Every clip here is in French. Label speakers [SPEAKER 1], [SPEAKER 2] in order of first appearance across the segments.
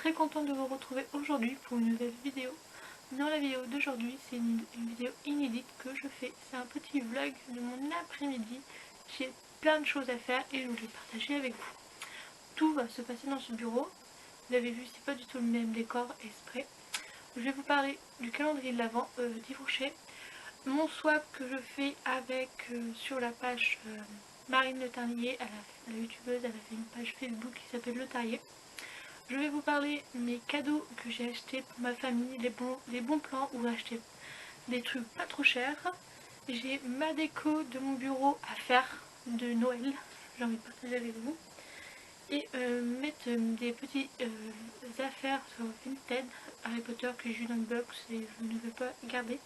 [SPEAKER 1] très contente de vous retrouver aujourd'hui pour une nouvelle vidéo. Dans la vidéo d'aujourd'hui, c'est une vidéo inédite que je fais. C'est un petit vlog de mon après-midi. J'ai plein de choses à faire et je voulais partager avec vous. Tout va se passer dans ce bureau. Vous avez vu, c'est pas du tout le même décor exprès. Je vais vous parler du calendrier de l'Avent d'Yves Rocher. Mon swap que je fais avec sur la page Marine Le Tarnier, la youtubeuse, elle a fait une page Facebook qui s'appelle Le Tarnier. Je vais vous parler mes cadeaux que j'ai achetés pour ma famille, les bons plans où acheter des trucs pas trop chers. J'ai ma déco de mon bureau à faire de Noël, j'ai envie de partager avec vous. Et mettre des petites affaires sur Vinted, Harry Potter que j'ai eu dans le box et je ne vais pas garder.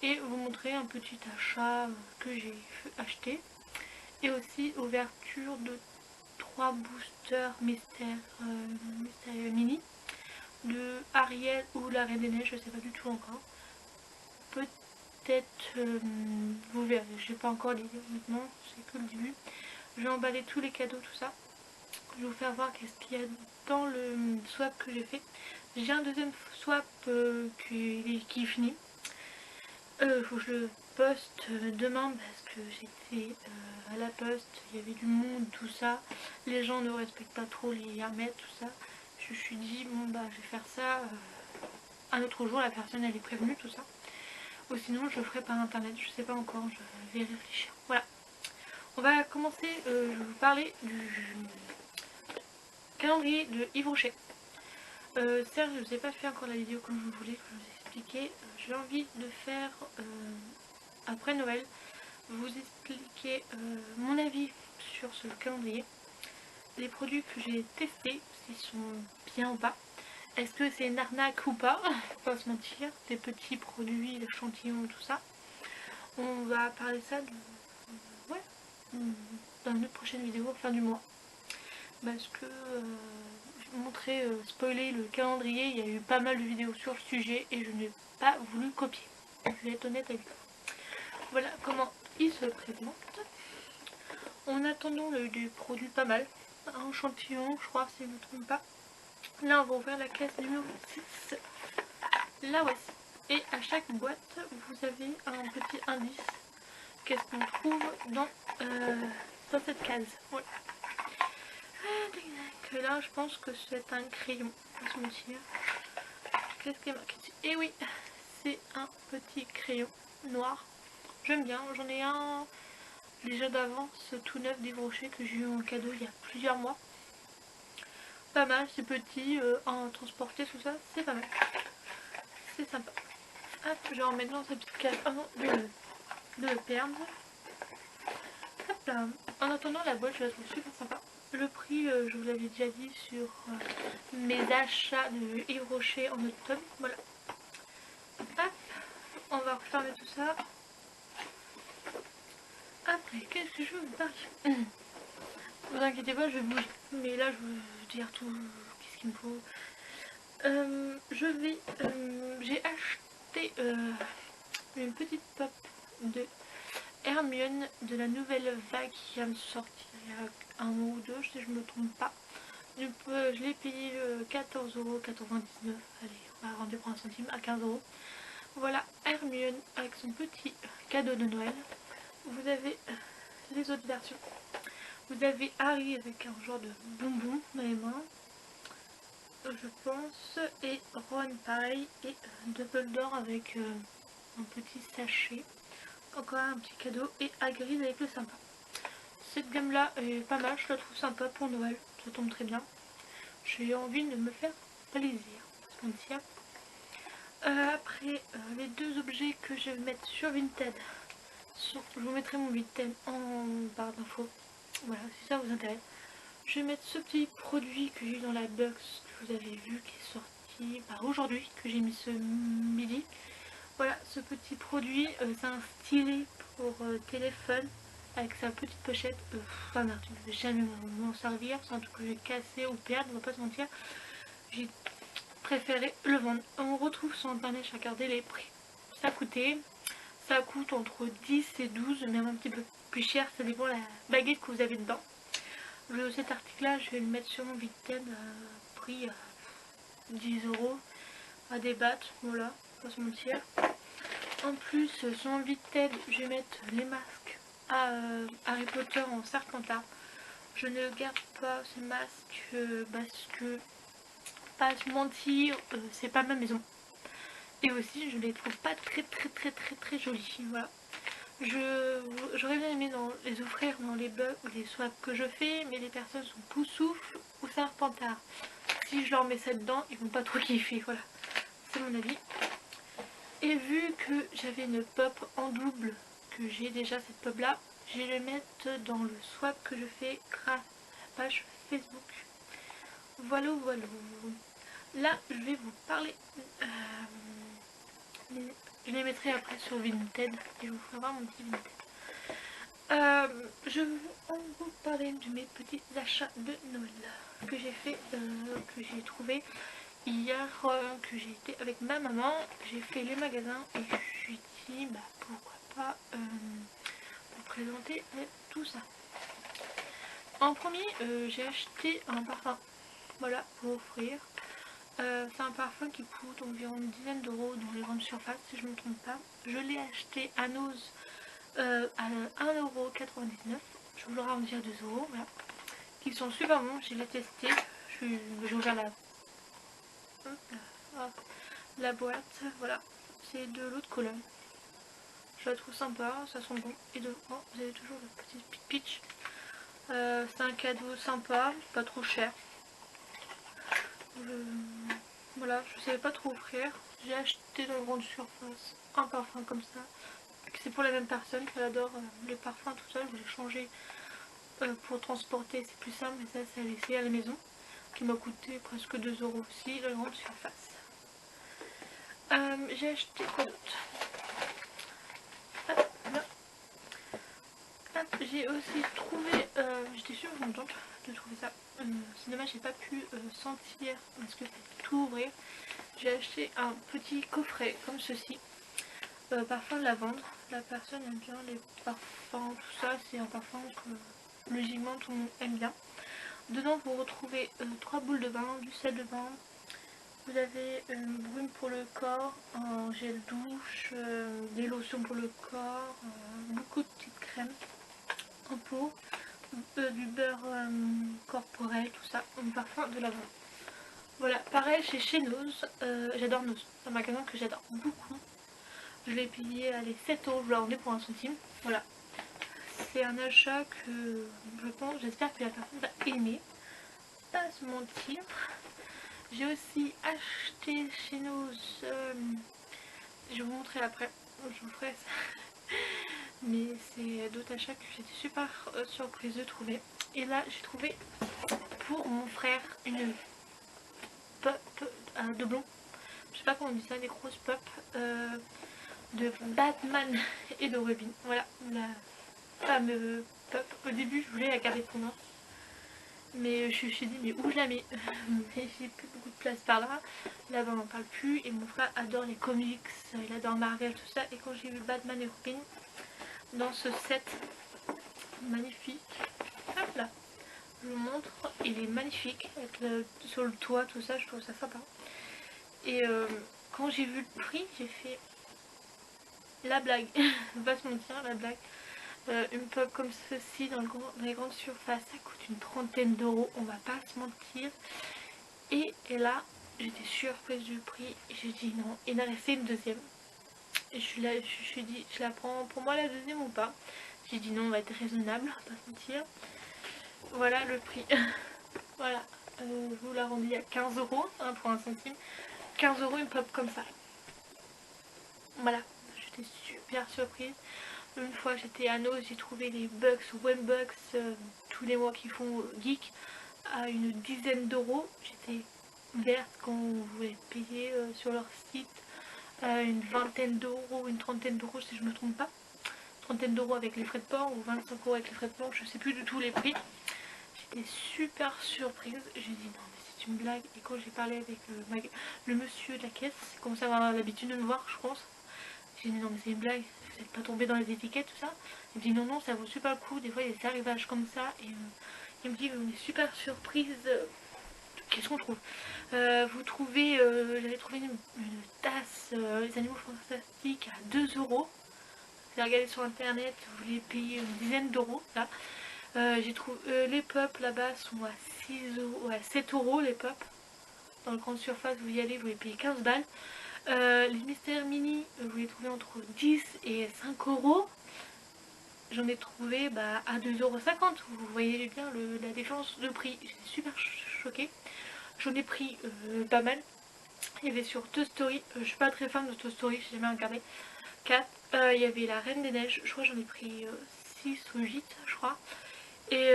[SPEAKER 1] Et vous montrer un petit achat que j'ai acheté. Et aussi ouverture de 3 boosters mystère mini de Ariel ou la Reine des Neiges, je sais pas du tout encore. Peut-être vous verrez, j'ai pas encore l'idée maintenant, c'est que le début. Je vais emballer tous les cadeaux, tout ça. Je vais vous faire voir qu'est-ce qu'il y a dans le swap que j'ai fait. J'ai un deuxième swap qui est fini. Faut que je le poste demain parce que j'étais à la poste, il y avait du monde, tout ça. Les gens ne respectent pas trop les hermès, tout ça. Je me suis dit, bon bah je vais faire ça un autre jour, la personne elle est prévenue, tout ça. Ou sinon je le ferai par internet, je sais pas encore, je vais réfléchir. Voilà. On va commencer, je vais vous parler du calendrier de Yves Rocher. Certes, je ne vous ai pas fait encore la vidéo comme je voulais, comme je vous ai expliqué. J'ai envie de faire après Noël, vous expliquer mon avis sur ce calendrier, les produits que j'ai testés, s'ils sont bien ou pas, est-ce que c'est une arnaque ou pas, faut pas se mentir, des petits produits, l'échantillon, tout ça. On va parler ça dans une prochaine vidéo, fin du mois, parce que montrer, spoiler le calendrier, il y a eu pas mal de vidéos sur le sujet et je n'ai pas voulu copier, je vais être honnête avec vous. Voilà comment il se présente. En attendant des produits pas mal, un échantillon je crois si je ne me trompe pas. Là on va ouvrir la caisse numéro 6, la voici. Et à chaque boîte vous avez un petit indice, qu'est-ce qu'on trouve dans cette case. Voilà. Là je pense que c'est un crayon, pas se mentir. Qu'est-ce qui est marqué dessus? Et oui, c'est un petit crayon noir. J'aime bien, j'en ai un déjà d'avance tout neuf d'Yves Rocher que j'ai eu en cadeau il y a plusieurs mois. Pas mal, c'est petit, à transporter tout ça, c'est pas mal. C'est sympa. Hop, je vais en mettre dans cette petite case avant de le perdre. Hop là. En attendant la boîte, je la trouve super sympa. Le prix, je vous l'avais déjà dit sur mes achats de Yves Rocher en octobre. Voilà. Hop, on va refermer tout ça. Après, qu'est-ce que je veux vous parler? Vous inquiétez pas, je vais bouger. Mais là, je vais vous dire tout. Qu'est-ce qu'il me faut? J'ai acheté une petite pop de Hermione de la nouvelle vague qui vient de sortir il y a un mois ou deux, si je me trompe pas. Je l'ai payé 14,99€. Allez, on va rendre pour un centime à 15€. Voilà Hermione avec son petit cadeau de Noël. Vous avez les autres versions. Vous avez Harry avec un genre de bonbon dans les mains, je pense, et Ron pareil, et Dumbledore avec un petit sachet, encore un petit cadeau, et Hagrid avec le sympa. Cette gamme là est pas mal, je la trouve sympa pour Noël, ça tombe très bien. J'ai envie de me faire plaisir, pas se mentir. Après, les deux objets que je vais mettre sur Vinted, je vous mettrai mon Vinted en barre d'infos, voilà, si ça vous intéresse. Je vais mettre ce petit produit que j'ai dans la box que vous avez vu qui est sorti aujourd'hui, que j'ai mis ce midi. Voilà, ce petit produit, c'est un stylet pour téléphone avec sa petite pochette. Enfin merde, je ne vais jamais m'en servir, c'est un truc que j'ai cassé ou perdre, on va pas se mentir. J'ai préféré le vendre. On retrouve sur internet, j'ai regardé les prix. Ça coûte entre 10 et 12, même un petit peu plus cher, ça dépend de la baguette que vous avez dedans. Cet article là je vais le mettre sur mon Vinted, prix 10 € à débattre, voilà, pas se mentir. En plus, sur mon Vinted, je vais mettre les masques à Harry Potter en Serpentard. Je ne garde pas ce masque parce que, pas se mentir, c'est pas ma maison. Et aussi, je les trouve pas très jolis, voilà. J'aurais bien aimé les offrir dans les bugs ou les swaps que je fais, mais les personnes sont Poussoufle ou Serpentard. Si je leur mets ça dedans, ils vont pas trop kiffer, voilà. C'est mon avis. Et vu que j'avais une pop en double, que j'ai déjà cette pop là, je vais le mettre dans le swap que je fais grâce à la page Facebook. Voilà, voilà. Là, je vais vous parler. Je les mettrai après sur Vinted et je vous ferai voir mon petit Vinted. Je vais vous parler de mes petits achats de Noël que j'ai fait, que j'ai trouvé hier, que j'ai été avec ma maman. J'ai fait les magasins et je me suis dit bah pourquoi pas vous présenter tout ça. En premier, j'ai acheté un parfum, voilà, pour offrir. C'est un parfum qui coûte environ une dizaine d'euros dans les grandes surfaces si je ne me trompe pas. Je l'ai acheté à Nose à 1,99 €. Je vous l'aurai en dire 2 €, voilà. Qui sont super bons, je les ai testés. J'ai ouvert la boîte, voilà. C'est de l'eau de Cologne. Je la trouve sympa, ça sent bon. Et devant, vous avez toujours le petit pitch. C'est un cadeau sympa, pas trop cher. Voilà, je savais pas trop offrir. J'ai acheté dans une grande surface un parfum comme ça. C'est pour la même personne qui adore les parfums tout seul. Je l'ai changé pour transporter, c'est plus simple. Mais ça, c'est à laisser à la maison. Qui m'a coûté presque 2 € aussi dans une grande surface. J'ai acheté quoi d'autre? J'ai aussi trouvé, j'étais super contente de trouver ça. C'est dommage, j'ai pas pu sentir parce que c'est tout ouvrir. J'ai acheté un petit coffret comme ceci, parfum de lavande. La personne aime bien les parfums, tout ça. C'est un parfum que logiquement tout le monde aime bien. Dedans vous retrouvez 3 boules de bain, du sel de bain. Vous avez une brume pour le corps, un gel douche, des lotions pour le corps, beaucoup de petites crèmes en pot, du beurre corporel, tout ça, un parfum de lavande. Voilà, pareil chez Nose, j'adore Nose, c'est un magasin que j'adore beaucoup. Je l'ai payé à 7 €, je l'ai revendue pour 1 centime. Voilà, c'est un achat que je pense, j'espère que la personne va aimer, pas se mentir. J'ai aussi acheté chez Nose, je vais vous montrer après, je vous ferai ça. Mais c'est d'autres achats que j'étais super surprise de trouver. Et là j'ai trouvé pour mon frère une pop de blond, je sais pas comment on dit ça, des grosses pop de Batman et de Robin. Voilà la fameuse pop. Au début je voulais la garder pour moi, mais je me suis dit mais où je la mets? Mais j'ai plus beaucoup de place par là. Là-bas on n'en parle plus et mon frère adore les comics, il adore Marvel, tout ça. Et quand j'ai vu Batman et Robin dans ce set magnifique, hop là, je vous montre, il est magnifique avec sur le toit, tout ça, je trouve ça sympa. Et quand j'ai vu le prix, j'ai fait la blague, on va se mentir, la blague. Une pop comme ceci dans les grandes surfaces, ça coûte une trentaine d'euros, on va pas se mentir. Et là, j'étais surprise du prix, et j'ai dit non, il en a resté une deuxième. Et je suis dit, je la prends pour moi la deuxième ou pas? J'ai dit non, on va être raisonnable, on va pas se mentir. Voilà le prix. Voilà, je vous la rendis à 15 € hein, pour 1 centime. 15 € une pop comme ça. Voilà, j'étais super surprise. Une fois j'étais à Nose, j'ai trouvé les Bucks, Wembucks, tous les mois qui font geek, à une dizaine d'euros. J'étais verte quand vous voulez payer sur leur site une vingtaine d'euros, une trentaine d'euros si je me trompe pas. Trentaine d'euros avec les frais de port ou 25 € avec les frais de port, je sais plus du tout les prix. J'étais super surprise, j'ai dit non mais c'est une blague. Et quand j'ai parlé avec le monsieur de la caisse, il commence à avoir l'habitude de me voir je pense. J'ai dit non mais c'est une blague, vous n'êtes pas tombé dans les étiquettes tout ça? Il me dit non non ça vaut super le coup, des fois il y a des arrivages comme ça. Et il me dit on est super surprise qu'est-ce qu'on trouve? Vous trouvez, j'avais trouvé une tasse Les Animaux Fantastiques à 2 euros. J'ai regardé sur internet, vous les payez une dizaine d'euros là. J'ai trouvé les pups là-bas sont à 6 euros, ouais, 7 euros les pups. Dans le grande surface, vous y allez, vous les payez 15 balles. Les mystères mini, vous les trouvez entre 10 et 5 euros. J'en ai trouvé à 2,50 €. Vous voyez bien la différence de prix. J'étais super choquée. J'en ai pris pas mal. Il y avait sur Toy Story, je suis pas très fan de Toy Story, j'ai jamais regardé. 4. Il y avait la Reine des Neiges, je crois que j'en ai pris 6 ou 8, je crois. Et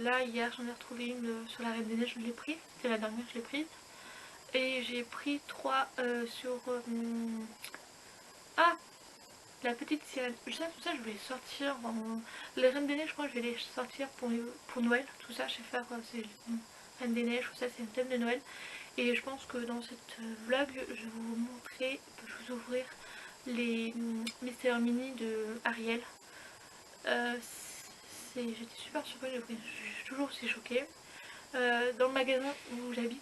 [SPEAKER 1] là, hier, j'en ai retrouvé une sur la Reine des Neiges, je l'ai prise. C'est la dernière, je l'ai prise. Et j'ai pris 3 sur... Ah, la petite sirène. Tout ça, je vais sortir. Les Reines des Neiges, je crois que je vais les sortir pour Noël. Tout ça, je vais faire... c'est Reine des Neiges, tout ça, c'est un thème de Noël. Et je pense que dans cette vlog, je vais vous montrer, je vais vous ouvrir les mystères mini de Ariel. J'étais super surprise, je suis toujours aussi choquée. Dans le magasin où j'habite,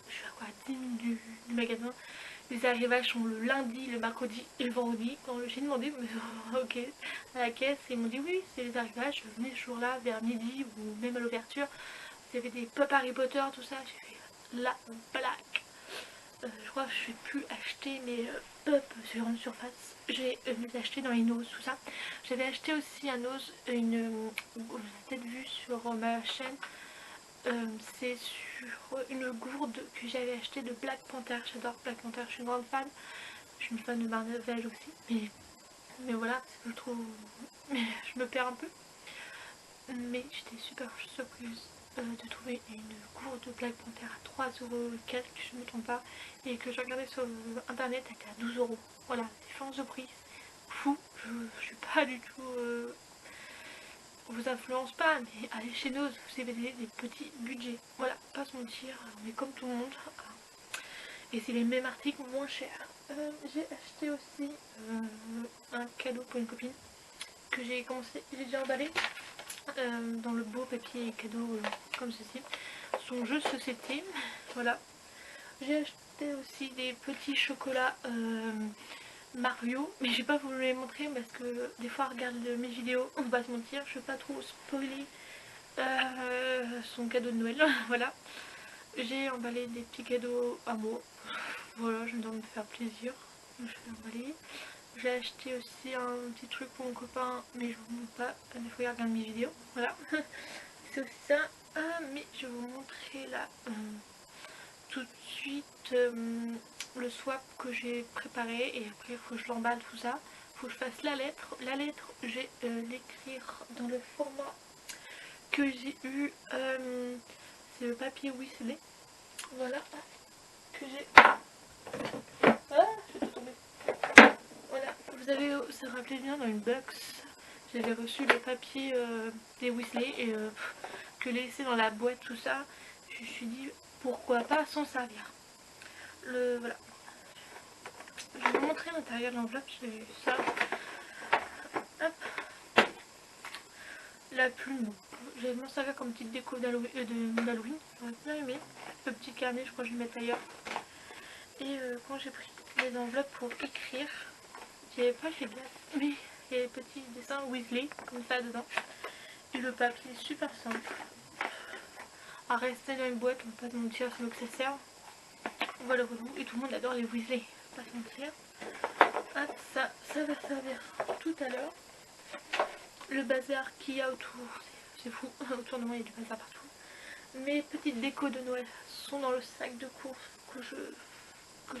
[SPEAKER 1] je suis à quoi, 10 minutes du magasin. Les arrivages sont le lundi, le mercredi et le vendredi. Quand j'ai demandé ok, à la caisse, ils m'ont dit oui, c'est les arrivages, venez ce jour-là vers midi ou même à l'ouverture. Il y avait des pop Harry Potter, tout ça. J'ai fait la blague. Je crois que je vais plus acheter mes pop sur grande surface. J'ai acheté dans les noses, tout ça. J'avais acheté aussi un nose, vous l'avez peut-être vu sur ma chaîne. C'est sur une gourde que j'avais acheté de Black Panther. J'adore Black Panther, je suis une grande fan. Je suis une fan de Marvel aussi. Mais voilà, je trouve. Je me perds un peu. Mais j'étais super surprise de trouver une gourde de Black Panther à 3 € quelques, je ne me trompe pas. Et que j'ai regardé sur internet, elle était à 12 €. Voilà, différence de prix. Fou, je suis pas du tout. Vous influence pas, mais allez chez nous, vous avez des petits budgets. Voilà, pas se mentir, on est comme tout le monde. Et c'est les mêmes articles moins chers. J'ai acheté aussi un cadeau pour une copine que j'ai déjà emballé dans le beau papier cadeau comme ceci. Son jeu de société, voilà. J'ai acheté aussi des petits chocolats Mario, mais j'ai pas voulu les montrer parce que des fois regarde mes vidéos, on va pas se mentir, je veux pas trop spoiler son cadeau de Noël. Voilà, j'ai emballé des petits cadeaux à moi, voilà, je dois me faire plaisir, je vais emballer. J'ai acheté aussi un petit truc pour mon copain, mais je vous montre pas, il faut regarder mes vidéos, voilà. C'est aussi ça, mais je vais vous montrer là tout de suite le swap que j'ai préparé, et après il faut que je l'emballe tout ça. Il faut que je fasse la lettre. La lettre, je vais l'écrire dans le format que j'ai eu. C'est le papier Weasley. Voilà. Que j'ai. Ah, je vais tomber. Voilà. Vous avez, ça rappelait bien dans une box. J'avais reçu le papier des Weasley et que laissé dans la boîte, tout ça. Je me suis dit pourquoi pas s'en servir. Voilà. Je vais vous montrer l'intérieur de l'enveloppe, c'est ça. Hop. La plume, je vais m'en servir comme petite déco d'Halloween. J'aurais bien aimé. Le petit carnet, je crois que je vais le mettre ailleurs. Et quand j'ai pris les enveloppes pour écrire, j'avais pas fait gaffe, mais il y a des petits dessins Weasley, comme ça dedans. Et le papier est super simple. À rester dans une boîte, on va pas se mentir, c'est mieux que ça serve. Voilà, et tout le monde adore les Weasley, pas se mentir. Hop, ça va servir tout à l'heure. Le bazar qu'il y a autour, c'est fou, autour de moi il y a du bazar partout. Mes petites décos de Noël sont dans le sac de course que je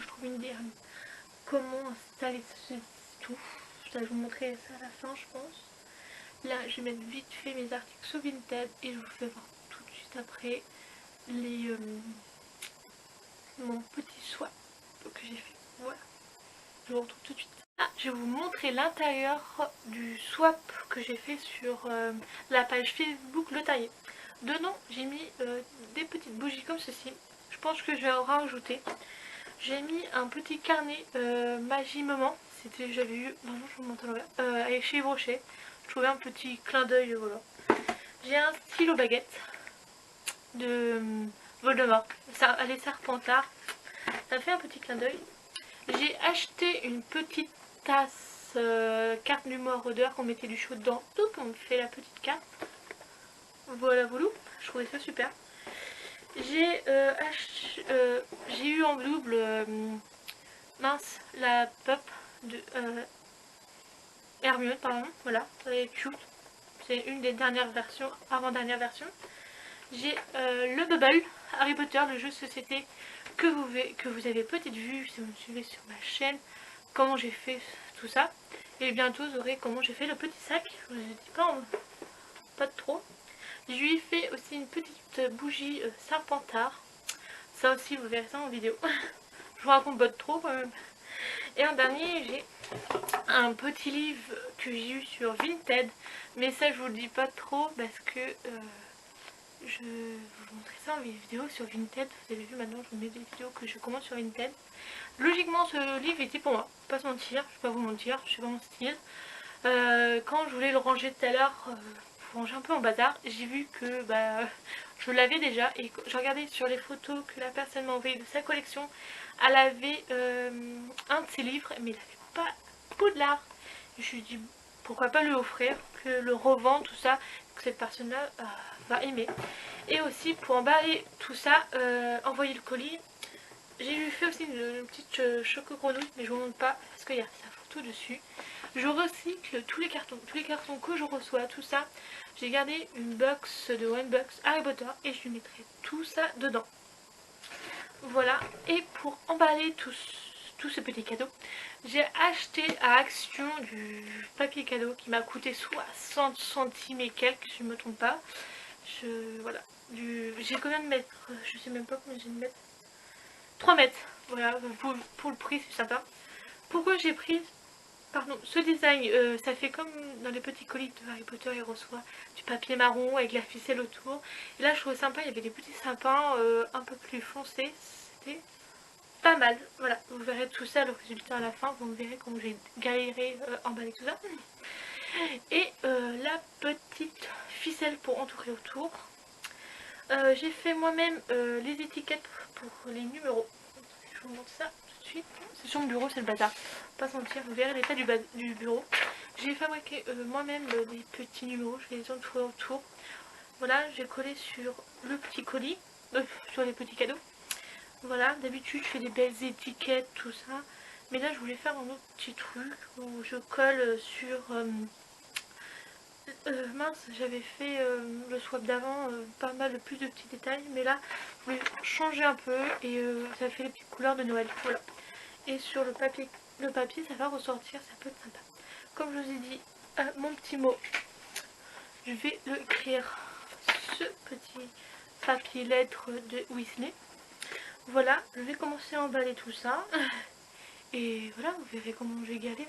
[SPEAKER 1] trouve une idée. Comment installer tout. Je vais vous montrer ça à la fin, je pense. Là, je vais mettre vite fait mes articles sur Vinted et je vous fais voir tout de suite après mon petit swap que j'ai fait. Voilà, je vous retrouve tout de suite. Ah, je vais vous montrer l'intérieur du swap que j'ai fait sur la page Facebook Le Taillé. Dedans, j'ai mis des petites bougies comme ceci. Je pense que je vais en rajouter. J'ai mis un petit carnet magie moment. J'avais eu, non, je vous montre avec chez Brochet. Je trouvais un petit clin d'œil, voilà. J'ai un stylo baguette de Voldemort, les Serpentards. Ça fait un petit clin d'œil. J'ai acheté une petite tasse carte mémoire odeur qu'on mettait du chaud dedans. Donc on fait la petite carte. Voilà, voilà. Je trouvais ça super. J'ai eu en double mince, la pop de Hermione, pardon. Voilà, elle est cute. C'est une des dernières versions, avant-dernière version. J'ai le Bubble, Harry Potter, le jeu de société que vous avez peut-être vu si vous me suivez sur ma chaîne, comment j'ai fait tout ça. Et bientôt vous aurez comment j'ai fait le petit sac, je vous ai dit pas de trop. Je lui ai fait aussi une petite bougie Serpentard. Ça aussi vous verrez ça en vidéo. Je vous raconte pas de trop quand même. Et en dernier j'ai un petit livre que j'ai eu sur Vinted. Mais ça je vous le dis pas trop parce que je vais vous montrer ça en vidéo sur Vinted. Vous avez vu maintenant je vous mets des vidéos que je commande sur Vinted. Logiquement ce livre était pour moi, pas se mentir, je vais pas vous mentir, je sais pas mon style. Quand je voulais le ranger tout à l'heure pour ranger un peu en bazar, j'ai vu que je l'avais déjà et j'ai regardé sur les photos que la personne m'a envoyé de sa collection. Elle avait un de ses livres mais il avait pas Poudlard. Je me suis dit pourquoi pas lui offrir, que le revendre tout ça, que cette personne là va aimer. Et aussi pour emballer tout ça, envoyer le colis. J'ai lui fait aussi une petite choco-grenouille, mais je vous montre pas parce qu'il y a sa photo dessus. Je recycle tous les cartons que je reçois, tout ça. J'ai gardé une box de One Box Harry Potter et je lui mettrai tout ça dedans. Voilà, et pour emballer tout ce petit cadeau, j'ai acheté à Action du papier cadeau qui m'a coûté 60 centimes et quelques, si je ne me trompe pas. Voilà, j'ai combien de mètres? Je sais même pas combien j'ai de mètres. 3 mètres, voilà, pour le prix c'est sympa. Pourquoi j'ai pris ce design, ça fait comme dans les petits colis de Harry Potter, il reçoit du papier marron avec la ficelle autour. Et là je trouvais sympa, il y avait des petits sapins un peu plus foncés, c'était pas mal. Voilà, vous verrez tout ça, le résultat à la fin, vous verrez comment j'ai galéré emballer tout ça. Et la petite ficelle pour entourer autour. J'ai fait moi-même les étiquettes pour les numéros. Je vous montre ça tout de suite. C'est sur mon bureau, c'est le bazar. Pas se mentir, vous verrez l'état du bureau. J'ai fabriqué moi-même des petits numéros, je vais les entourer autour. Voilà, j'ai collé sur le petit colis, sur les petits cadeaux. Voilà, d'habitude je fais des belles étiquettes, tout ça. Mais là je voulais faire un autre petit truc où je colle sur... mince, j'avais fait le swap d'avant pas mal de plus de petits détails, mais là je voulais changer un peu et ça fait les petites couleurs de Noël. Voilà. Et sur le papier ça va ressortir, ça peut être sympa. Comme je vous ai dit, mon petit mot, je vais le écrire ce petit papier lettre de Weasley. Voilà, je vais commencer à emballer tout ça. Et voilà, vous verrez comment j'ai galéré.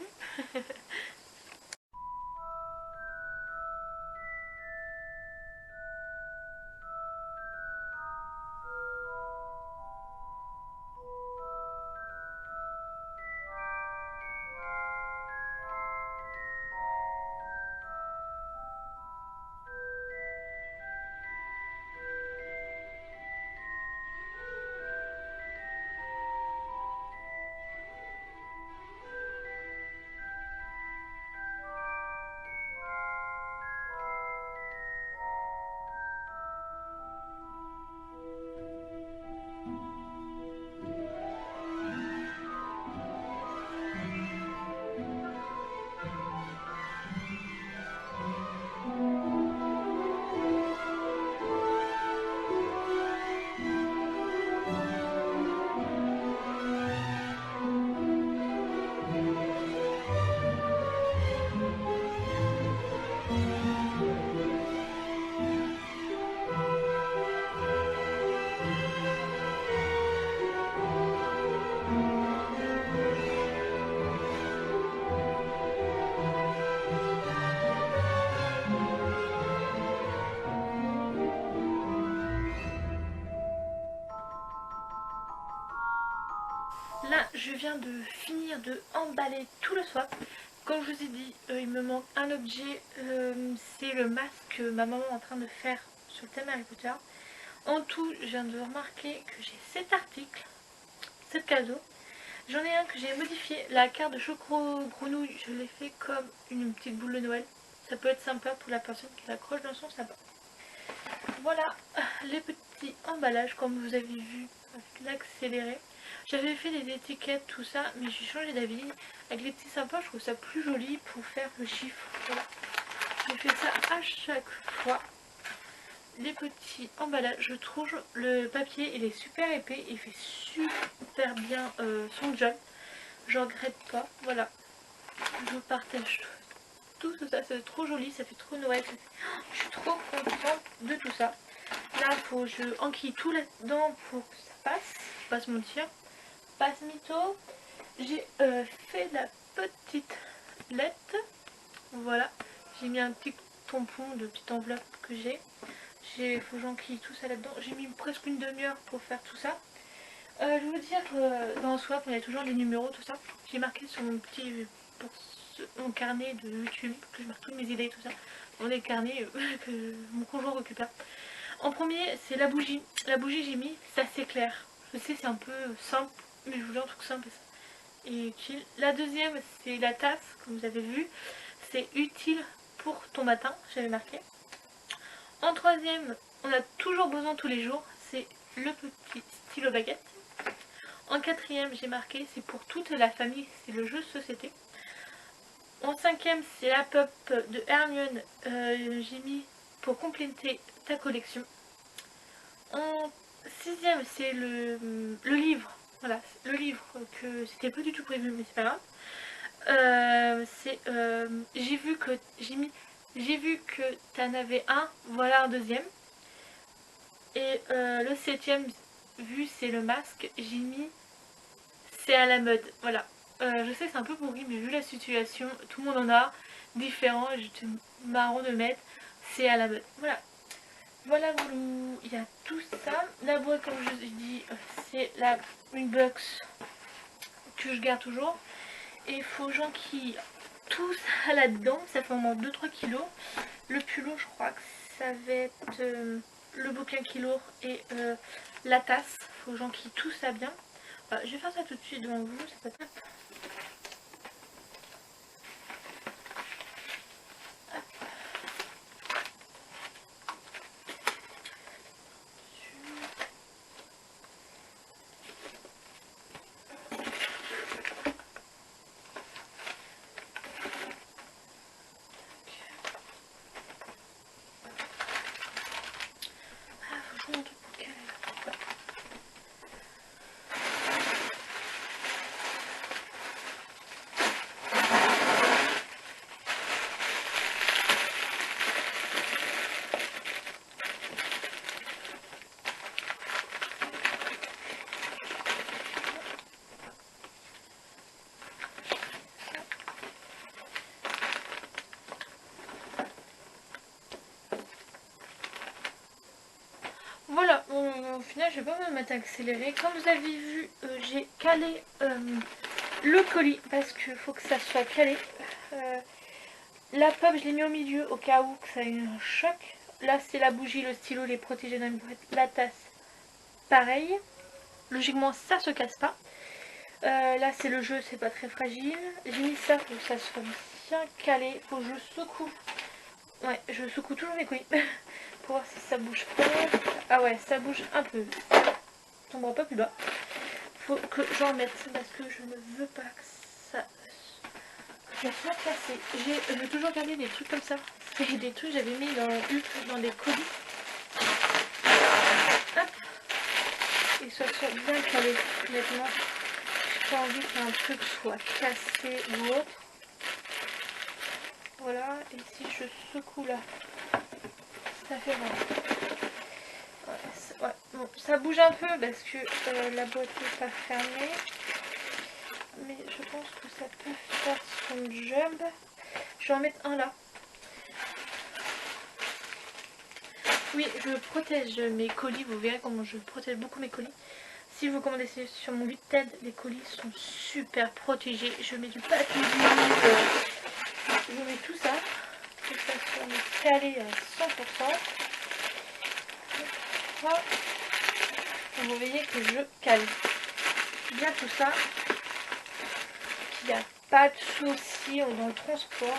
[SPEAKER 1] Là, je viens de finir de emballer tout le swap. Comme je vous ai dit, il me manque un objet, c'est le masque que ma maman est en train de faire sur le thème Harry Potter. En tout, je viens de remarquer que j'ai 7 articles, 7 cadeaux. J'en ai un que j'ai modifié, la carte de choco-grenouille, je l'ai fait comme une petite boule de Noël. Ça peut être sympa pour la personne qui l'accroche dans son sapin. Voilà les petits emballages comme vous avez vu avec l'accéléré. J'avais fait des étiquettes, tout ça, mais j'ai changé d'avis. Avec les petits sapins, je trouve ça plus joli pour faire le chiffre. Voilà. J'ai fait ça à chaque fois. Les petits emballages, je trouve le papier il est super épais, il fait super bien son job, je regrette pas. Voilà, je vous partage tout ça, c'est trop joli, ça fait trop Noël, je suis trop contente de tout ça. Là faut que je enquille tout là-dedans pour que ça passe, pas se mentir, passe mytho. J'ai fait la petite lettre, voilà, j'ai mis un petit tampon de petite enveloppe que j'ai. Il faut que j'enquille tout ça là-dedans. J'ai mis presque une demi-heure pour faire tout ça. Je vais vous dire, dans le swap, il y a toujours des numéros, tout ça. J'ai marqué sur mon petit mon carnet de YouTube, que je marque toutes mes idées, tout ça. Dans les carnets que mon conjoint récupère. En premier, c'est la bougie. La bougie, j'ai mis, ça s'éclaire. Je sais, c'est un peu simple, mais je voulais un truc simple et utile. La deuxième, c'est la tasse, comme vous avez vu. C'est utile pour ton matin, j'avais marqué. En troisième, on a toujours besoin tous les jours, c'est le petit stylo baguette. En quatrième, j'ai marqué, c'est pour toute la famille, c'est le jeu de société. En cinquième, c'est la pop de Hermione, j'ai mis pour compléter ta collection. En sixième, c'est le livre, voilà, le livre que c'était pas du tout prévu, mais c'est pas grave. J'ai vu que t'en avais un, voilà un deuxième. Et le septième, vu c'est le masque, j'ai mis c'est à la mode. Voilà. Je sais que c'est un peu pourri, mais vu la situation, tout le monde en a, différent, et j'étais marrant de mettre c'est à la mode. Voilà. Voilà, il y a tout ça. La boîte, comme je vous ai dit, c'est une box que je garde toujours. Et il faut j'enquille tout ça là-dedans. Ça fait au moins 2-3 kilos. Le pull, je crois que ça va être le bouquin qui lourd et la tasse. Faut que j'enquille tout ça bien. Je vais faire ça tout de suite devant vous. Ça peut être... Voilà, au final je vais pas me mettre à accélérer. Comme vous avez vu, j'ai calé le colis parce qu'il faut que ça soit calé. La pop je l'ai mis au milieu au cas où que ça ait eu un choc. Là c'est la bougie, le stylo, les protégés dans une boîte. La tasse, pareil. Logiquement ça se casse pas. Là c'est le jeu, c'est pas très fragile. J'ai mis ça pour que ça soit bien calé. Faut que je secoue. Ouais, je secoue toujours mes colis. Pour voir si ça bouge pas. Ah ouais, ça bouge un peu. Ça tombera pas plus bas. Faut que j'en mette parce que je ne veux pas que ça soit cassé. J'ai toujours gardé des trucs comme ça. C'est des trucs que j'avais mis dans des colis. Hop. Et ça soit bien calé. Honnêtement, j'ai pas envie qu'un truc soit cassé ou autre. Voilà. Et si je secoue là, ça fait mal. Ouais, bon, ça bouge un peu parce que la boîte n'est pas fermée. Mais je pense que ça peut faire son job. Je vais en mettre un là. Oui, je protège mes colis. Vous verrez comment je protège beaucoup mes colis. Si vous commandez sur mon Vinted, les colis sont super protégés. Je mets du papier, je mets tout ça. Pour que ça soit calé à 100%. fois, vous voyez que je cale bien tout ça, qu'il n'y a pas de souci dans le transport.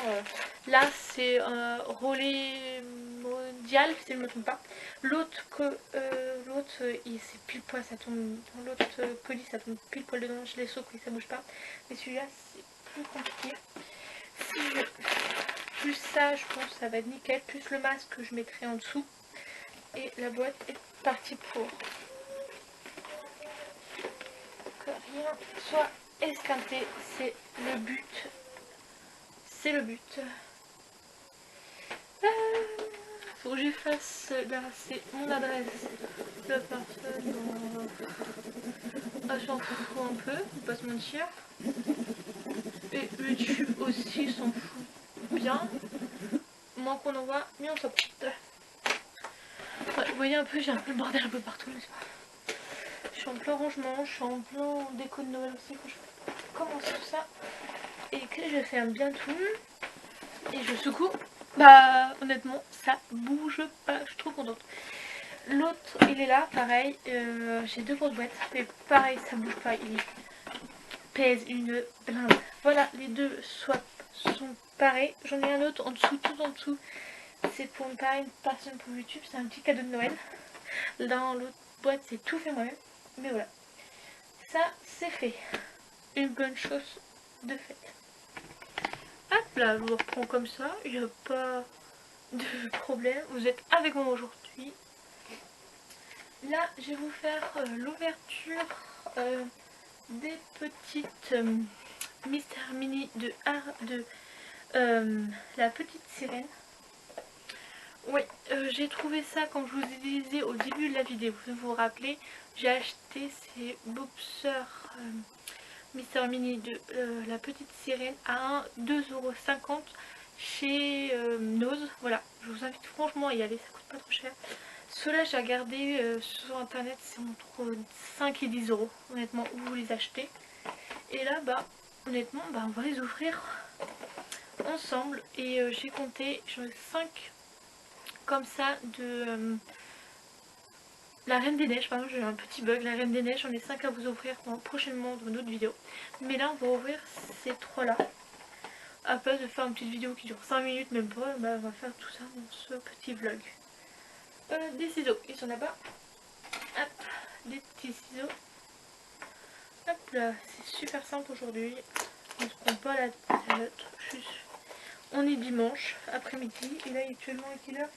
[SPEAKER 1] Là c'est un relais mondial si je ne me trompe pas. L'autre c'est pile poil, ça tombe dans l'autre colis, ça tombe pile poil dedans, je les sauve et ça bouge pas. Mais celui-là c'est plus compliqué. Si je plus ça, je pense que ça va être nickel, plus le masque que je mettrai en dessous. Et la boîte est partie pour que rien soit esquinté, c'est le but. C'est le but. Faut que j'efface, là c'est mon adresse de personne. Ah, j'en fous un peu, faut pas se mentir. Et YouTube aussi s'en fout bien. Moins qu'on en voit, mieux on s'en fout. Ouais, vous voyez un peu, j'ai un peu le bordel un peu partout, n'est-ce pas? Je suis en plein rangement, je suis en plein déco de Noël aussi, quand je commence tout ça. Et que je ferme bien tout. Et je secoue. Bah honnêtement, ça bouge pas, je suis trop contente. L'autre, il est là, pareil. J'ai deux grosses boîtes, mais pareil, ça bouge pas, il pèse une blinde. Voilà, les deux swaps sont pareils. J'en ai un autre en dessous, tout en dessous. C'est pour une pareille personne pour YouTube, c'est un petit cadeau de Noël. Dans l'autre boîte, c'est tout fait moi-même. Mais voilà, ça c'est fait. Une bonne chose de fait. Hop là, je vous reprends comme ça, il n'y a pas de problème. Vous êtes avec moi aujourd'hui. Là, je vais vous faire l'ouverture des petites Mister Mini de la petite sirène. Oui, j'ai trouvé ça comme je vous ai dit au début de la vidéo. Vous vous rappelez, j'ai acheté ces boxers Mister Mini de la petite sirène à 2,50 € chez Nose. Voilà, je vous invite franchement à y aller, ça coûte pas trop cher. Ceux-là, j'ai regardé sur internet, c'est entre 5 et 10 € honnêtement où vous les achetez. Et là, bah honnêtement, bah, on va les ouvrir ensemble. Et j'ai compté, j'en ai 5 comme ça de la Reine des Neiges. Pardon, j'ai eu un petit bug. La Reine des Neiges, j'en ai 5 à vous offrir prochainement dans une autre vidéo. Mais là, on va ouvrir ces 3-là. À place de faire une petite vidéo qui dure 5 minutes, même pas, bah, on va faire tout ça dans ce petit vlog. Des ciseaux, ils sont là-bas. Hop, des petits ciseaux. Hop là, c'est super simple aujourd'hui. On se prend pas la tête. On est dimanche après-midi. Et là, actuellement, à quelle heure?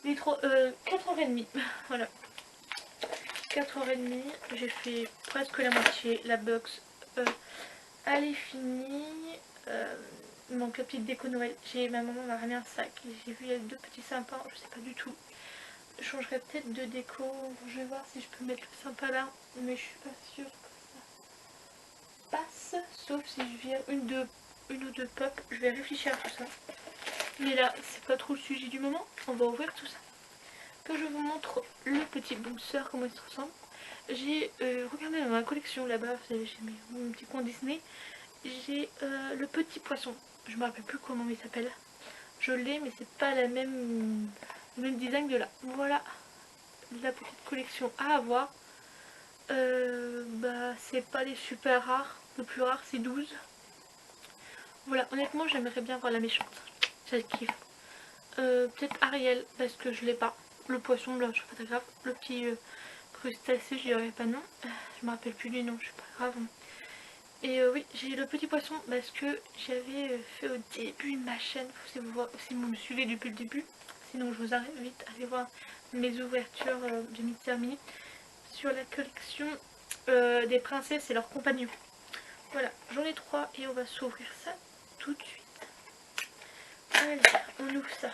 [SPEAKER 1] Il est 4h30. Voilà. 4h30. J'ai fait presque la moitié. La box, elle est finie. Il manque la petite déco Noël. Ma maman m'a ramené un sac. J'ai vu il y a deux petits sapins. Je sais pas du tout. Je changerai peut-être de déco. Je vais voir si je peux mettre le sympa là. Mais je suis pas sûre que ça passe. Sauf si je viens une ou deux pop. Je vais réfléchir à tout ça. Mais là, c'est pas trop le sujet du moment. On va ouvrir tout ça. Que je vous montre le petit boxer, comment il se ressemble. J'ai regardé dans ma collection là-bas. J'ai mon petit coin Disney. J'ai le petit poisson. Je me rappelle plus comment il s'appelle. Je l'ai, mais c'est pas le même design de là. Voilà la petite collection à avoir. Bah c'est pas les super rares. Le plus rare c'est 12. Voilà, honnêtement j'aimerais bien voir la méchante. Ça kiffe. Peut-être Ariel parce que je l'ai pas. Le poisson là, je suis pas très grave. Le petit crustacé, je dirais pas non. Je me rappelle plus du nom, je suis pas grave. Et oui, j'ai le petit poisson parce que j'avais fait au début de ma chaîne, si vous me suivez depuis le début, sinon je vous invite à aller voir mes ouvertures de Mister Mini sur la collection des princesses et leurs compagnons. Voilà, j'en ai 3 et on va s'ouvrir ça tout de suite. Allez, on ouvre ça.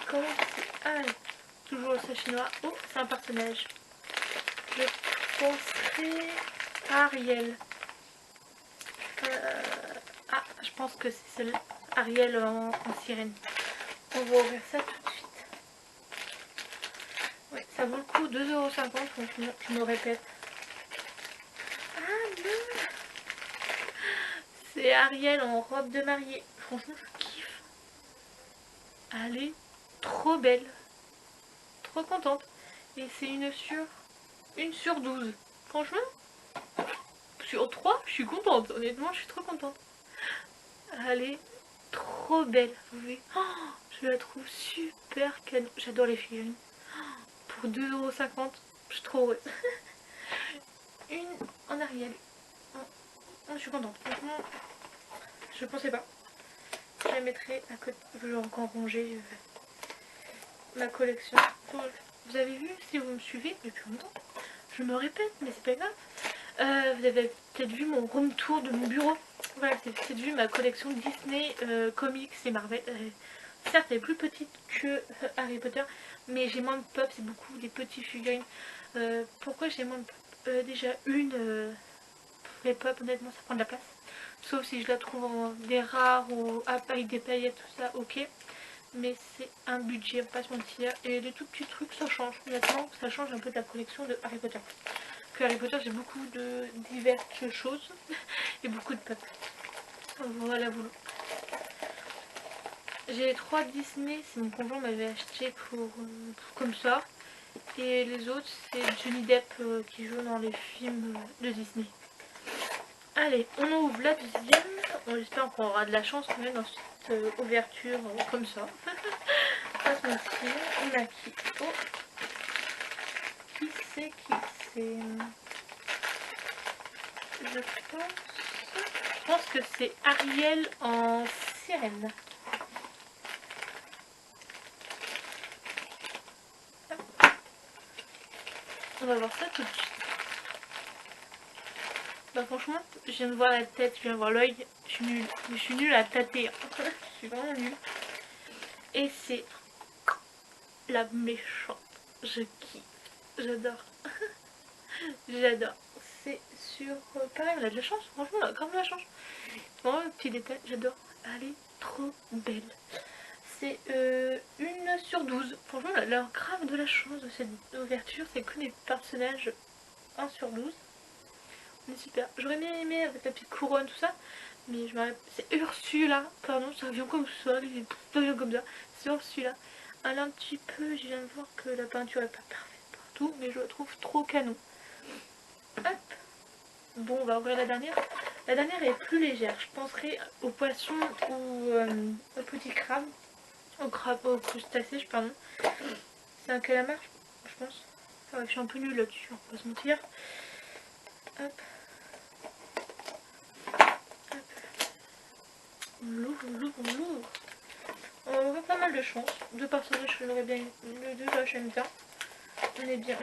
[SPEAKER 1] Comment c'est? Allez, toujours le sachet noir. Oh, c'est un personnage. Je penserais Ariel. Ah, je pense que c'est celle Ariel en sirène. On va ouvrir ça tout de suite. Ouais, ça vaut le coup, 2,50 €, franchement, je me répète. Ah non, c'est Ariel en robe de mariée. Franchement, je kiffe. Elle est trop belle. trop contente. Et c'est une sur 12. Franchement, sur 3, je suis contente. Honnêtement, je suis trop contente. Elle est trop belle. Vous voyez, je la trouve super canon. J'adore les figurines. Pour 2,50 €, je suis trop heureuse. Une en Ariel. Je suis contente. Franchement, je pensais pas. Je la mettrai à côté. Je vais encore ranger ma collection. Vous avez vu, si vous me suivez depuis longtemps, je me répète, mais c'est pas grave. Vous avez peut-être vu mon room tour de mon bureau. Voilà, vous avez peut-être vu ma collection Disney, comics et Marvel. Certes, elle est plus petite que Harry Potter, mais j'ai moins de pop, c'est beaucoup des petits figurines. Pourquoi j'ai moins de pop? Déjà, les pop, honnêtement, ça prend de la place. Sauf si je la trouve en des rares ou avec des paillettes, tout ça, ok. Mais c'est un budget, on va pas se mentir. Et les tout petits trucs, ça change. Honnêtement, ça change un peu de la collection de Harry Potter. Parce que Harry Potter, j'ai beaucoup de diverses choses et beaucoup de pop. Voilà, voilà. J'ai 3 Disney, c'est mon conjoint m'avait acheté pour comme ça. Et les autres, c'est Johnny Depp qui joue dans les films de Disney. Allez, on ouvre la deuxième. On espère qu'on aura de la chance quand même dans cette ouverture comme ça. Pas se mentir. On a qui? Oh, qui c'est? Je pense que c'est Ariel en sirène. On va voir ça tout de suite. Bah franchement, je viens de voir la tête, je viens de voir l'œil. Je suis nulle. Je suis nulle à tâter. Je suis vraiment nulle. Et c'est la méchante. Je kiffe. J'adore. J'adore. C'est sur... pareil, on a de la chance. Franchement, on a grave de la chance. Vraiment, le petit détail, j'adore. Elle est trop belle. C'est une sur 12. Franchement, on a l'air grave de la chance de cette ouverture. C'est que des personnages 1 sur 12. On est super. J'aurais bien aimé avec la petite couronne, tout ça. Mais je m'arrête. C'est Ursula. Pardon, ça vient comme ça. Ça vient comme ça. C'est Ursula. Elle a un petit peu. Je viens de voir que la peinture est pas parfaite partout. Mais je la trouve trop canon. Hop. Bon, on va ouvrir la dernière. La dernière est plus légère. Je penserai au poisson ou au petit crabe. Au crustacé, pardon. C'est un calamar, je pense. Ah ouais, je suis un peu nulle là-dessus, on va se mentir. Hop. Hop. On l'ouvre. On va avoir pas mal de chance. 2 personnages que j'aurais bien. Le 2 là, j'aime bien. On est bien.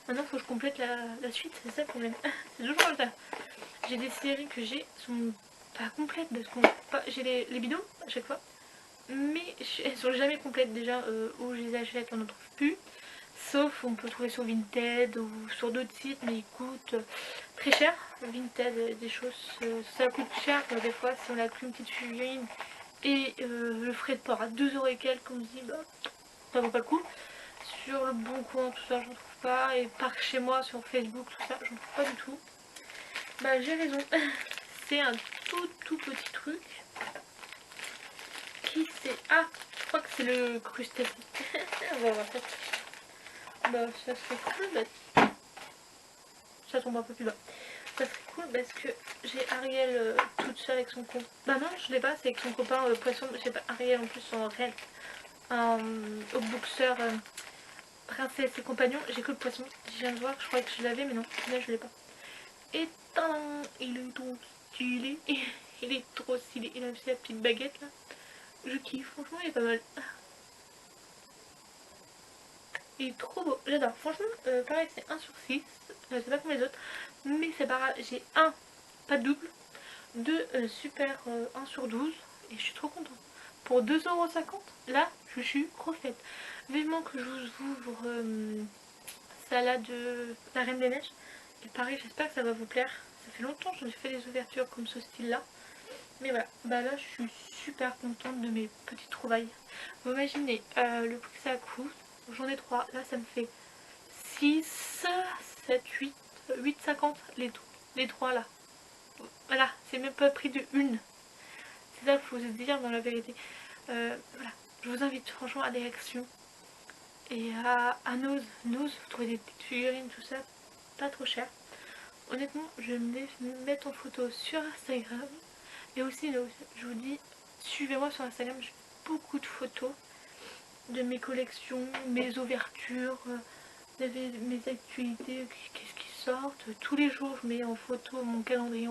[SPEAKER 1] Maintenant, il faut que je complète la suite, c'est ça le problème. C'est toujours comme ça. J'ai des séries que j'ai sont pas complètes parce qu'on j'ai les bidons à chaque fois. Mais elles sont jamais complètes déjà, où je les achète on n'en trouve plus. Sauf on peut trouver sur Vinted ou sur d'autres sites, mais ils coûtent très cher. Vinted, des choses, ça coûte cher des fois si on a qu'une petite figurine. Et le frais de port à 2 € et quelques, on se dit bah ça vaut pas le coup. Sur le Bon Coin, tout ça, j'en trouve pas. Et par chez moi, sur Facebook, tout ça, j'en trouve pas du tout. Bah j'ai raison. C'est un tout petit truc. Qui c'est? Ah, je crois que c'est le crustacé. On va voir ça. Bah ça serait cool. Bah, ça tombe un peu plus bas. Ça serait cool parce que j'ai Ariel toute seule avec son copain. Bah non, je l'ai pas, c'est avec son copain poisson. Je sais pas, Ariel en plus en réel. Au boxeur princesse et compagnon. J'ai que le poisson. Je viens de voir, je croyais que je l'avais, mais non, là je l'ai pas. Et tadam, il est trop stylé. Il est trop stylé. Il a aussi la petite baguette là. Je kiffe, franchement il est pas mal. Il est trop beau, j'adore. Franchement, pareil c'est 1 sur 6. Je sais pas comme les autres. Mais c'est pas grave, j'ai un, pas double. 2 super 1 sur 12. Et je suis trop contente. Pour 2,50 €, là je suis trop faite. Vivement que je vous ouvre salade de la Reine des Neiges. Et pareil, j'espère que ça va vous plaire. Ça fait longtemps que je fais des ouvertures comme ce style là. Mais voilà, bah là je suis super contente de mes petites trouvailles. Vous imaginez le prix que ça coûte. J'en ai 3, là ça me fait 6, 7, 8, 8,50 les 3 là. Voilà, c'est même pas le prix de une. C'est ça qu'il faut se dire dans la vérité. Voilà, je vous invite franchement à des actions. et à Nose. Nose, vous trouvez des petites figurines, tout ça, pas trop cher. Honnêtement, je vais me mettre en photo sur Instagram. Et aussi, Nose, je vous dis, suivez-moi sur Instagram, je fais beaucoup de photos de mes collections, mes ouvertures, mes actualités, qu'est-ce qui sortent. Tous les jours, je mets en photo mon calendrier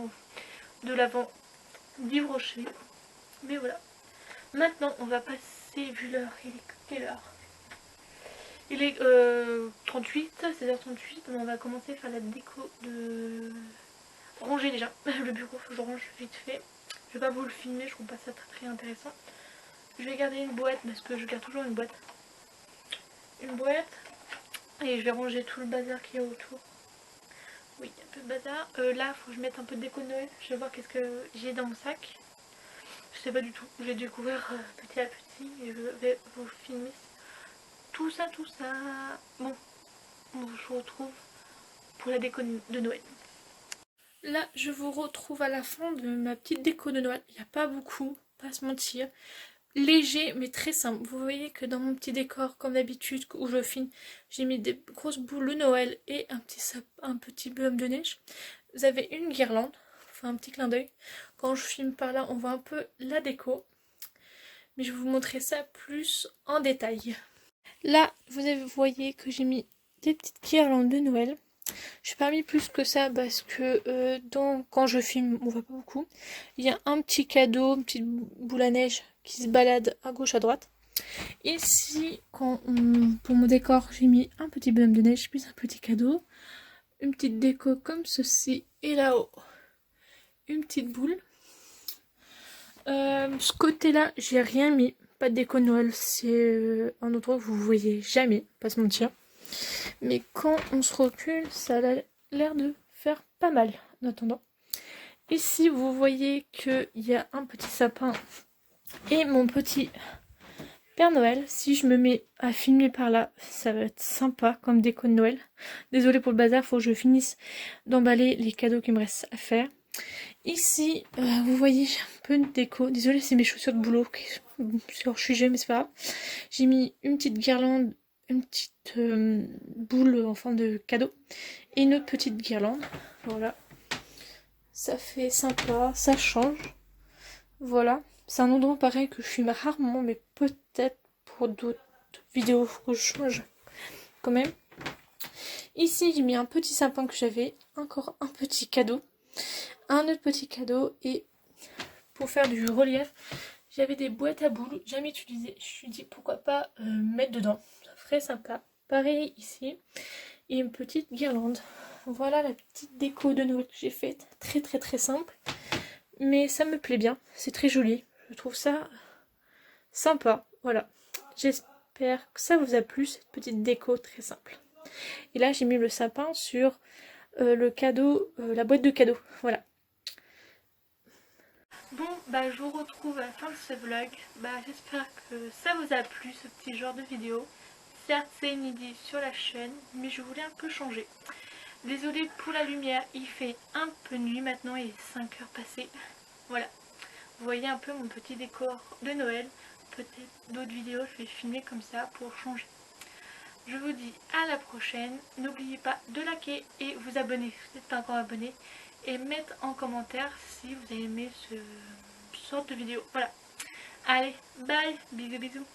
[SPEAKER 1] de l'avant d'Yves. Mais voilà. Maintenant, on va passer, vu l'heure, il est quelle heure? Il est 38, 16h38, mais on va commencer à faire la déco de... Ranger déjà le bureau, je range vite fait. Je vais pas vous le filmer, je trouve pas ça très intéressant. Je vais garder une boîte, parce que je garde toujours une boîte. Une boîte, et je vais ranger tout le bazar qu'il y a autour. Oui, un peu de bazar. Là, il faut que je mette un peu de déco de Noël. Je vais voir qu'est-ce que j'ai dans mon sac. Je sais pas du tout. Je vais découvrir petit à petit et je vais vous filmer tout ça, tout ça. Bon, je vous retrouve pour la déco de Noël. Là, je vous retrouve à la fin de ma petite déco de Noël. Il n'y a pas beaucoup, pas à se mentir. Léger, mais très simple. Vous voyez que dans mon petit décor, comme d'habitude, où je filme, j'ai mis des grosses boules de Noël et un petit bonhomme de neige. Vous avez une guirlande, enfin un petit clin d'œil. Quand je filme par là, on voit un peu la déco. Mais je vais vous montrer ça plus en détail. Là, vous voyez que j'ai mis des petites guirlandes de Noël. Je n'ai pas mis plus que ça parce que quand je filme, on voit pas beaucoup. Il y a un petit cadeau, une petite boule à neige qui se balade à gauche à droite. Ici, pour mon décor, j'ai mis un petit bonhomme de neige plus un petit cadeau. Une petite déco comme ceci. Et là-haut, une petite boule. Ce côté-là, j'ai rien mis. Pas de déco de Noël. C'est un endroit que vous voyez jamais, pas se mentir. Mais quand on se recule, ça a l'air de faire pas mal en attendant. Ici, vous voyez qu'il y a un petit sapin et mon petit Père Noël. Si je me mets à filmer par là, ça va être sympa comme déco de Noël. Désolée pour le bazar, faut que je finisse d'emballer les cadeaux qu'il me reste à faire. Ici, vous voyez, j'ai un peu de déco. Désolée, c'est mes chaussures de boulot. Je suis sujet, mais c'est pas grave. J'ai mis une petite guirlande, une petite boule en forme de cadeau et une autre petite guirlande. Voilà. Ça fait sympa, ça change. Voilà. C'est un endroit pareil que je filme rarement, mais peut-être pour d'autres vidéos que je change quand même. Ici, j'ai mis un petit sapin que j'avais. Encore un petit cadeau. Un autre petit cadeau. Et pour faire du relief, j'avais des boîtes à boules jamais utilisées. Je me suis dit pourquoi pas mettre dedans. Ça ferait sympa. Pareil ici. Et une petite guirlande. Voilà la petite déco de Noël que j'ai faite. Très très très simple. Mais ça me plaît bien. C'est très joli. Je trouve ça sympa. Voilà. J'espère que ça vous a plu, cette petite déco très simple. Et là, j'ai mis le sapin sur le cadeau, la boîte de cadeaux. Voilà. Bon, bah je vous retrouve à la fin de ce vlog. Bah j'espère que ça vous a plu, ce petit genre de vidéo. Certes, c'est inédit sur la chaîne, mais je voulais un peu changer. Désolée pour la lumière, il fait un peu nuit maintenant, il est 5 heures passées. Voilà. Vous voyez un peu mon petit décor de Noël. Peut-être d'autres vidéos, je vais filmer comme ça pour changer. Je vous dis à la prochaine. N'oubliez pas de liker et vous abonner si vous n'êtes pas encore abonné. Et mettre en commentaire si vous avez aimé ce sorte de vidéo. Voilà. Allez, bye, bisous bisous.